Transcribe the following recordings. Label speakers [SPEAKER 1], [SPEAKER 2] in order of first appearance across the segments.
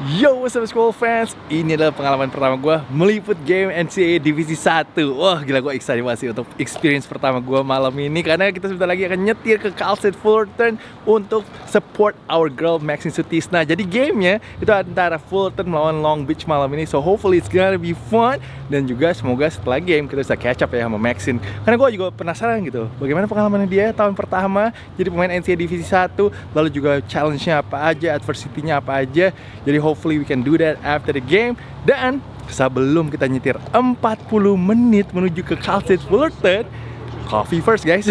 [SPEAKER 1] Yo, what's up school fans? Ini adalah pengalaman pertama gue meliput game NCAA Divisi 1. Wah, gila, gue excited banget sih untuk experience pertama gue malam ini, karena kita sebentar lagi akan nyetir ke Cal State Fullerton untuk support our girl Maxine Sutisna. Jadi gamenya itu antara Fullerton melawan Long Beach malam ini. So hopefully it's gonna be fun. Dan juga semoga setelah game kita bisa catch up ya sama Maxine, karena gue juga penasaran gitu bagaimana pengalaman dia tahun pertama jadi pemain NCAA Divisi 1. Lalu juga challenge-nya apa aja, adversity-nya apa aja. Jadi hopefully we can do that after the game. Dan sebelum kita nyetir 40 menit menuju ke Cal State Fullerton, coffee first guys.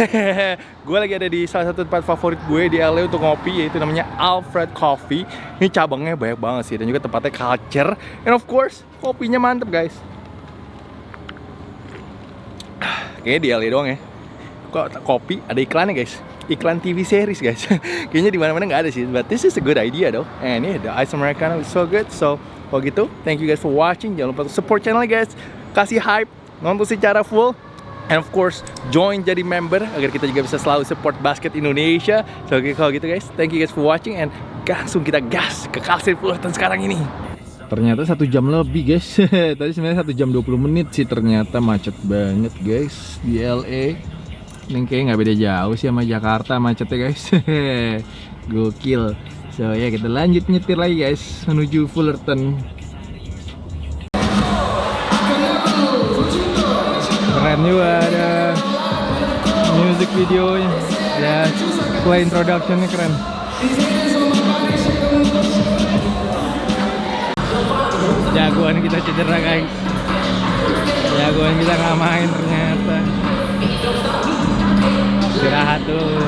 [SPEAKER 1] Gue lagi ada di salah satu tempat favorit gue di LA untuk ngopi, yaitu namanya Alfred Coffee. Ini cabangnya banyak banget sih, dan juga tempatnya culture. And of course, kopinya mantep guys. Kayaknya di LA doang ya kok kopi ada iklannya guys, iklan TV series guys. Kayaknya di mana-mana nggak ada sih, but this is a good idea though. And yeah, the ice americano is so good. So kalau gitu, thank you guys for watching. Jangan lupa support channel guys, kasih hype, nonton secara full, and of course join jadi member agar kita juga bisa selalu support basket Indonesia. So kalau gitu guys, thank you guys for watching, and langsung kita gas ke Cal State Fullerton sekarang ini. Ternyata 1 jam lebih guys. Tadi sebenarnya 1 jam 20 menit sih, ternyata macet banget guys di LA. Ini kayaknya nggak beda jauh sih sama Jakarta macetnya guys. Gokil. So ya, kita lanjut nyetir lagi guys menuju Fullerton. Keren juga, ada music videonya, ada play introductionnya, keren. Jagoan kita cedera guys. Jagoan kita nggak main ternyata. Istirahat tuh.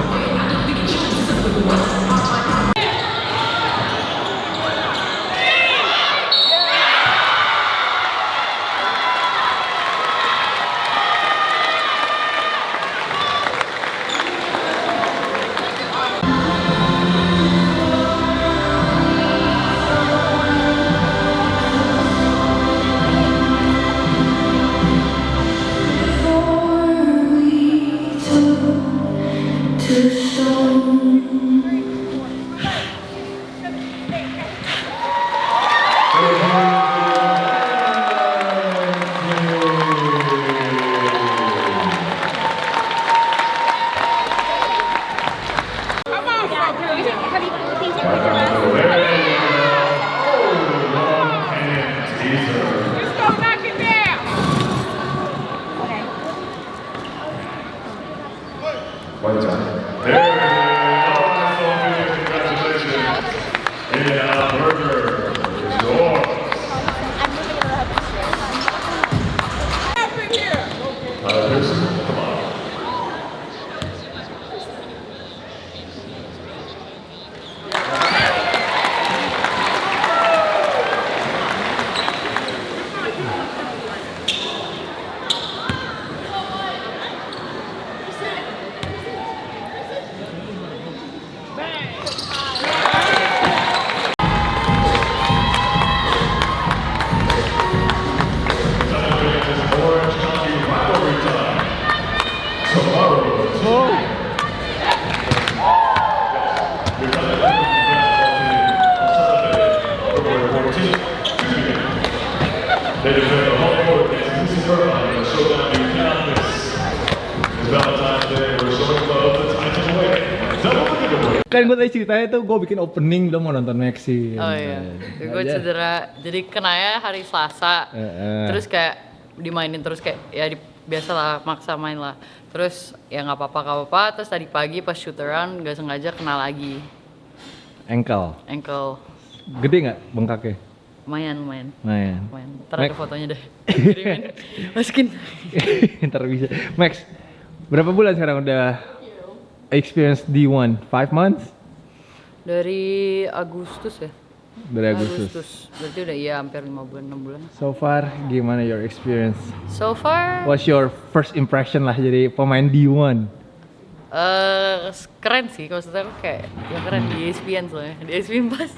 [SPEAKER 1] Kan gue tadi ceritanya tuh gue bikin opening belum mau nonton Maxi.
[SPEAKER 2] Oh iya, gue cedera, jadi kenanya hari Selasa. Terus kayak dimainin terus kayak ya biasalah maksa main lah. Terus ya nggak apa-apa. Terus tadi pagi pas shoot around nggak sengaja kena lagi.
[SPEAKER 1] Ankle.
[SPEAKER 2] Gede
[SPEAKER 1] nggak bengkaknya?
[SPEAKER 2] Lumayan. Ntar ada fotonya deh. Kirimin. Masukin.
[SPEAKER 1] Ntar bisa. Max, berapa bulan sekarang udah experience D1? 5 months?
[SPEAKER 2] Dari Agustus ya.
[SPEAKER 1] Dari Agustus.
[SPEAKER 2] Berarti udah ya hampir 5 bulan, 6 bulan.
[SPEAKER 1] So far gimana your experience?
[SPEAKER 2] So far
[SPEAKER 1] what's your first impression lah jadi pemain D1?
[SPEAKER 2] Keren sih, maksudnya aku kayak ya keren di ESPN soalnya, di ESPN pas.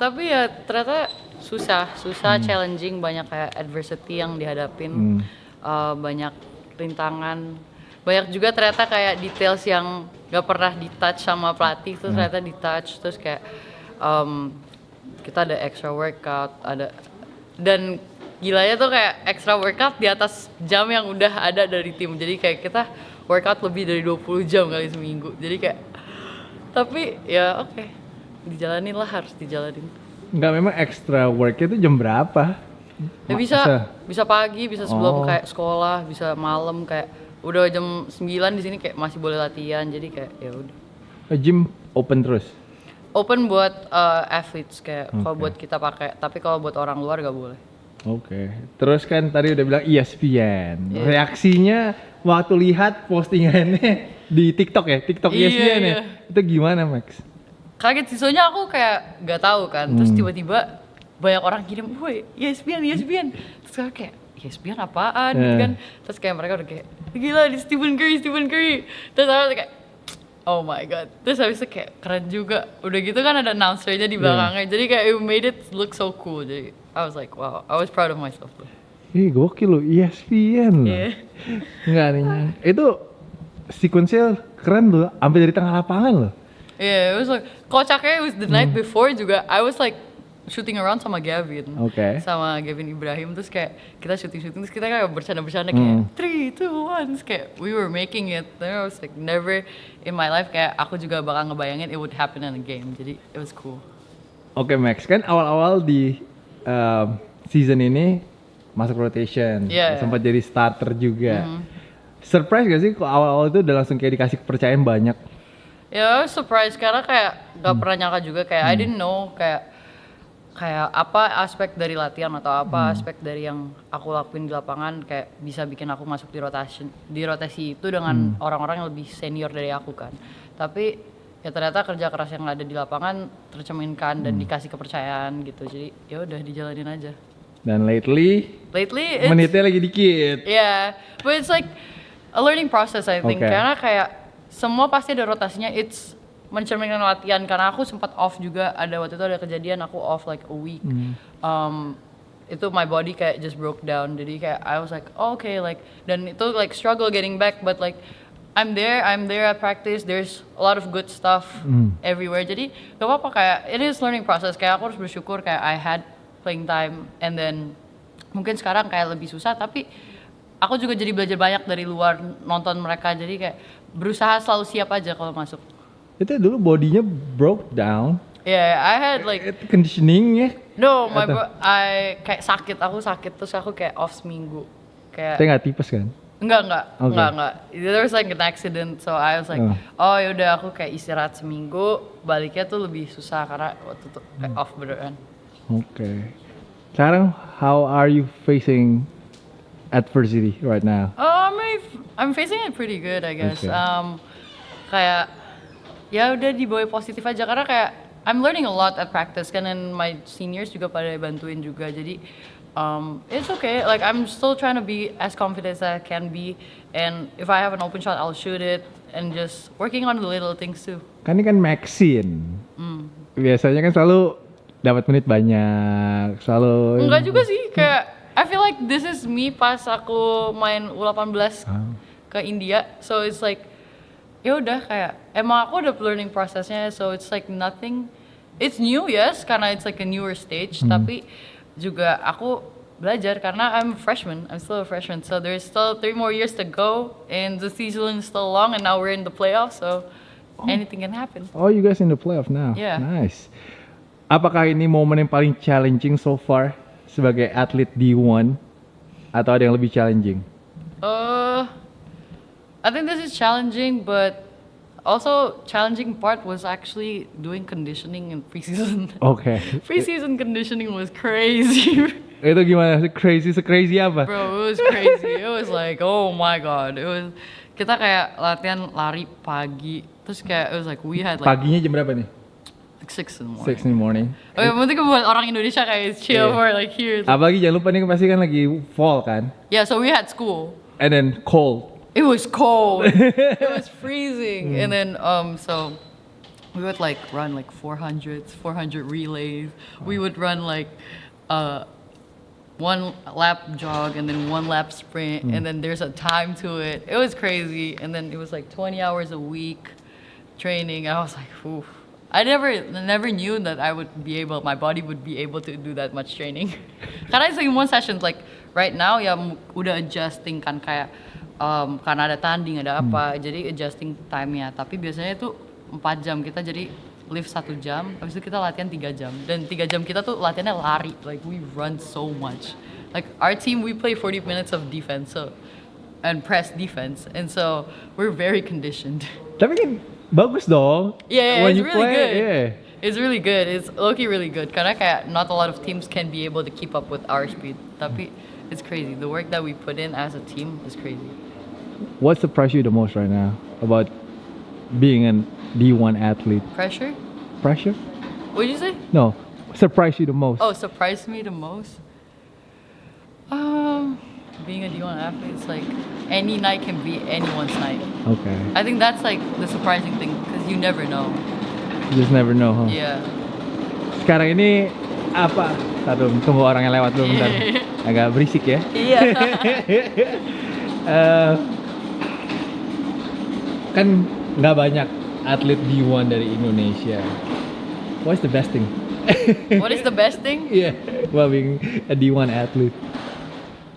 [SPEAKER 2] Tapi ya ternyata susah, challenging, banyak kayak adversity yang dihadapin, banyak rintangan, banyak juga ternyata kayak details yang gak pernah di touch sama pelatih tuh ternyata di touch, terus kayak kita ada extra workout, dan gilanya tuh kayak extra workout di atas jam yang udah ada dari tim. Jadi kayak kita workout lebih dari 20 jam kali seminggu. Jadi kayak, tapi ya oke, dijalanin lah, harus dijalanin.
[SPEAKER 1] Nggak, memang extra work itu jam berapa?
[SPEAKER 2] Ya bisa pagi, bisa sebelum kayak sekolah, bisa malam, kayak udah jam 9 di sini kayak masih boleh latihan. Jadi kayak ya udah.
[SPEAKER 1] Gym open terus?
[SPEAKER 2] Open buat athletes kayak kalau buat kita pakai, tapi kalau buat orang luar gak boleh.
[SPEAKER 1] Oke. Terus kan tadi udah bilang ESPN. Reaksinya waktu lihat postingannya di TikTok ya, TikTok ESPN ya. Itu gimana, Max?
[SPEAKER 2] Kaget sih, soalnya aku kayak gak tahu kan. Terus tiba-tiba banyak orang kirim, "Woi, ESPN." Terus aku kayak, ESPN apaan gitu kan. Terus kayak mereka udah kayak, "Gila, di Stephen Curry." Terus aku kayak, oh my god. Terus habis itu kayak keren juga. Udah gitu kan ada announcer-nya di belakangnya. Jadi kayak it made it look so cool. Jadi I was like, wow, I was proud of myself tuh.
[SPEAKER 1] Ih, gokil loh, ESPN loh. Enggak nih. Itu sequence-nya keren loh, sampai dari tengah lapangan loh.
[SPEAKER 2] Yeah, it was like, kocaknya it was the night before juga. I was like shooting around sama Gavin. Sama Gavin Ibrahim. Terus kayak kita shooting. Terus kita kayak bercanda kayak 3, 2, 1. Terus kayak we were making it. Then I was like, never in my life kayak aku juga bakal ngebayangin it would happen in a game. Jadi it was cool.
[SPEAKER 1] Oke, Max, kan awal-awal di season ini masuk rotation, sempat jadi starter juga. Surprise gak sih kok awal-awal itu udah langsung kayak dikasih kepercayaan banyak?
[SPEAKER 2] Ya, surprise karena kayak gak pernah nyangka juga, kayak I didn't know kayak apa aspek dari latihan atau apa aspek dari yang aku lakuin di lapangan kayak bisa bikin aku masuk di rotasi itu dengan orang-orang yang lebih senior dari aku kan. Tapi ya ternyata kerja keras yang ada di lapangan tercerminkan dan dikasih kepercayaan gitu. Jadi ya udah dijalanin aja. Dan
[SPEAKER 1] lately menitnya lagi dikit.
[SPEAKER 2] Yeah, but it's like a learning process I think. Karena kayak semua pasti ada rotasinya. It's mencerminkan latihan karena aku sempat off juga. Ada waktu itu ada kejadian aku off like a week. Itu my body kayak just broke down. Jadi kayak I was like, oh, okay, like, dan itu like struggle getting back, but like I'm there at practice. There's a lot of good stuff everywhere. Jadi gak apa-apa, kayak it is learning process. Kayak aku harus bersyukur kayak I had playing time, and then mungkin sekarang kayak lebih susah, tapi aku juga jadi belajar banyak dari luar nonton mereka. Jadi kayak berusaha selalu siap aja kalau masuk.
[SPEAKER 1] Itu dulu bodinya broke down.
[SPEAKER 2] Yeah, I had like
[SPEAKER 1] conditioning ya?
[SPEAKER 2] No, I kayak aku sakit terus aku kayak off seminggu. Kayak
[SPEAKER 1] nggak tipes kan?
[SPEAKER 2] Enggak. There was like an accident, so I was like, oh yaudah aku kayak istirahat seminggu, baliknya tuh lebih susah karena waktu itu kayak off beneran.
[SPEAKER 1] Okay. Sekarang, how are you facing adversity right now?
[SPEAKER 2] I'm facing it pretty good, I guess. Kayak ya udah dibawa positif aja karena kayak I'm learning a lot at practice kan, and my seniors juga pada bantuin juga. Jadi it's okay. Like I'm still trying to be as confident as I can be, and if I have an open shot, I'll shoot it, and just working on the little things too.
[SPEAKER 1] Kan ini kan Maxine. Biasanya kan selalu dapat menit banyak, selalu.
[SPEAKER 2] Enggak juga sih, kayak I feel like this is me pas aku main U18 ke India. So it's like ya udah kayak emang aku udah learning prosesnya, so it's like nothing. It's new, yes, karena it's like a newer stage, tapi juga aku belajar karena I'm still a freshman, so there's still 3 more years to go, and the season is still long, and now we're in the playoffs, so anything can happen.
[SPEAKER 1] Oh, you guys in the playoff now?
[SPEAKER 2] Yeah.
[SPEAKER 1] Nice. Apakah ini momen yang paling challenging so far sebagai atlet D1 atau ada yang lebih challenging?
[SPEAKER 2] I think this is challenging, but also challenging part was actually doing conditioning in preseason.
[SPEAKER 1] Okay.
[SPEAKER 2] Preseason conditioning was crazy.
[SPEAKER 1] Itu gimana? Crazy apa?
[SPEAKER 2] Bro, it was crazy. It was like, oh my god. Kita kayak latihan lari pagi. Terus kayak it was like we had like
[SPEAKER 1] paginya jam berapa nih?
[SPEAKER 2] 6 in the morning.
[SPEAKER 1] 6 in the morning.
[SPEAKER 2] Oh, yang penting buat orang Indonesia kayak chill for like here.
[SPEAKER 1] Apalagi jangan lupa nih pasti kan lagi fall kan?
[SPEAKER 2] Yeah, so we had school.
[SPEAKER 1] And then cold.
[SPEAKER 2] It was cold. It was freezing. And then so we would like run like 400 relays. We would run like 1 lap jog and then 1 lap sprint, and then there's a time to it. It was crazy. And then it was like 20 hours a week training. I was like, oof. never knew that my body would be able to do that much training. Karena it's like in one session, like right now ya udah adjusting kan kayak karena ada tanding ada apa, jadi adjusting time-nya. Tapi biasanya itu 4 jam kita jadi lift 1 jam, habis itu kita latihan 3 jam. Dan 3 jam kita tuh latihannya lari, like we run so much. Like our team we play 40 minutes of defense and press defense, and so we're very conditioned.
[SPEAKER 1] Tapi kan bagus dong.
[SPEAKER 2] Yeah,
[SPEAKER 1] when
[SPEAKER 2] it's
[SPEAKER 1] you
[SPEAKER 2] really
[SPEAKER 1] play,
[SPEAKER 2] good.
[SPEAKER 1] yeah.
[SPEAKER 2] It's really good. It's low-key really good. Karena kayak not a lot of teams can be able to keep up with our speed. Tapi it's crazy. The work that we put in as a team is crazy.
[SPEAKER 1] What surprised you the most right now about being a D1 athlete?
[SPEAKER 2] Pressure?
[SPEAKER 1] Pressure?
[SPEAKER 2] What did you say?
[SPEAKER 1] No, surprised you the most.
[SPEAKER 2] Oh, surprised me the most? Being a D1 athlete, it's like any night can be anyone's night.
[SPEAKER 1] Okay.
[SPEAKER 2] I think that's like the surprising thing because you never know.
[SPEAKER 1] You just never know, huh?
[SPEAKER 2] Yeah.
[SPEAKER 1] Sekarang ini apa? Aduh, tunggu orang yang lewat dulu bentar. Agak berisik ya.
[SPEAKER 2] Iya.
[SPEAKER 1] Kan nggak banyak atlet D1 dari Indonesia. What's the best thing?
[SPEAKER 2] What is the best thing?
[SPEAKER 1] Yeah, well, being a D1 athlete.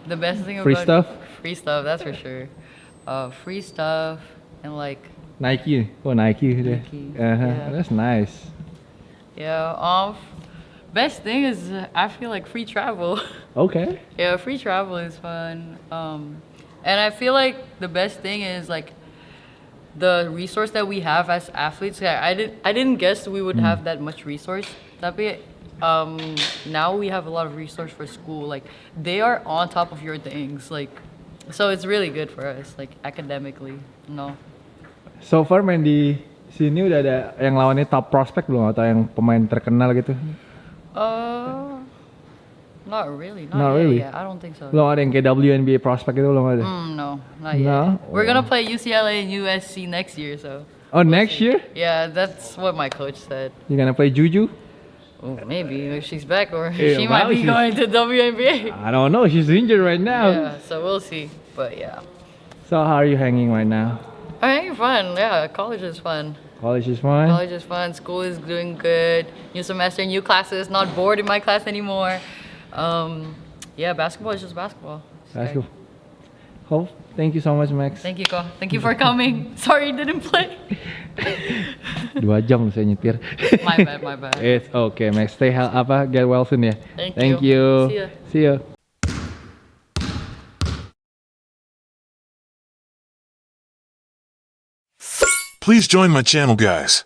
[SPEAKER 2] The best thing
[SPEAKER 1] Free
[SPEAKER 2] about
[SPEAKER 1] stuff?
[SPEAKER 2] Free stuff, that's for sure. Free stuff and like
[SPEAKER 1] Nike, Nike deh.
[SPEAKER 2] Nike,
[SPEAKER 1] Yeah. That's nice.
[SPEAKER 2] yeah. Best thing is I feel like free travel.
[SPEAKER 1] Okay.
[SPEAKER 2] Yeah, free travel is fun. And I feel like the best thing is like the resource that we have as athletes. I didn't guess we would have that much resource. Tapi now we have a lot of resource for school. Like they are on top of your things. Like so it's really good for us. Like academically, no.
[SPEAKER 1] So far main di sini udah ada yang lawannya top prospect belum atau yang pemain terkenal gitu?
[SPEAKER 2] Not really.
[SPEAKER 1] Not
[SPEAKER 2] yet,
[SPEAKER 1] really?
[SPEAKER 2] Yeah, I don't think so.
[SPEAKER 1] Belum ada yang kayak WNBA prospect itu belum ada?
[SPEAKER 2] No, not yet.
[SPEAKER 1] No?
[SPEAKER 2] We're gonna play UCLA and USC next year, so.
[SPEAKER 1] Oh, next year?
[SPEAKER 2] Yeah, that's what my coach said.
[SPEAKER 1] You gonna play Juju?
[SPEAKER 2] Oh, maybe if she's back or
[SPEAKER 1] Yeah,
[SPEAKER 2] she might
[SPEAKER 1] well,
[SPEAKER 2] be
[SPEAKER 1] she's-
[SPEAKER 2] going to WNBA.
[SPEAKER 1] I don't know, she's injured right now.
[SPEAKER 2] Yeah, so we'll see. But yeah.
[SPEAKER 1] So how are you hanging right now?
[SPEAKER 2] I think fun. Yeah, college is fun.
[SPEAKER 1] College is fun?
[SPEAKER 2] College is fun. School is doing good. New semester, new classes. Not bored in my class anymore. Yeah, basketball is just basketball. It's okay.
[SPEAKER 1] Basketball. Hope. Thank you so much, Max.
[SPEAKER 2] Thank you, Ko. Thank you for coming. Sorry you didn't play.
[SPEAKER 1] 2 jam saya nyetir.
[SPEAKER 2] My bad, my bad.
[SPEAKER 1] It's okay, Max. Get well soon ya.
[SPEAKER 2] Thank you. See ya.
[SPEAKER 1] See ya.
[SPEAKER 3] Please join my channel, guys.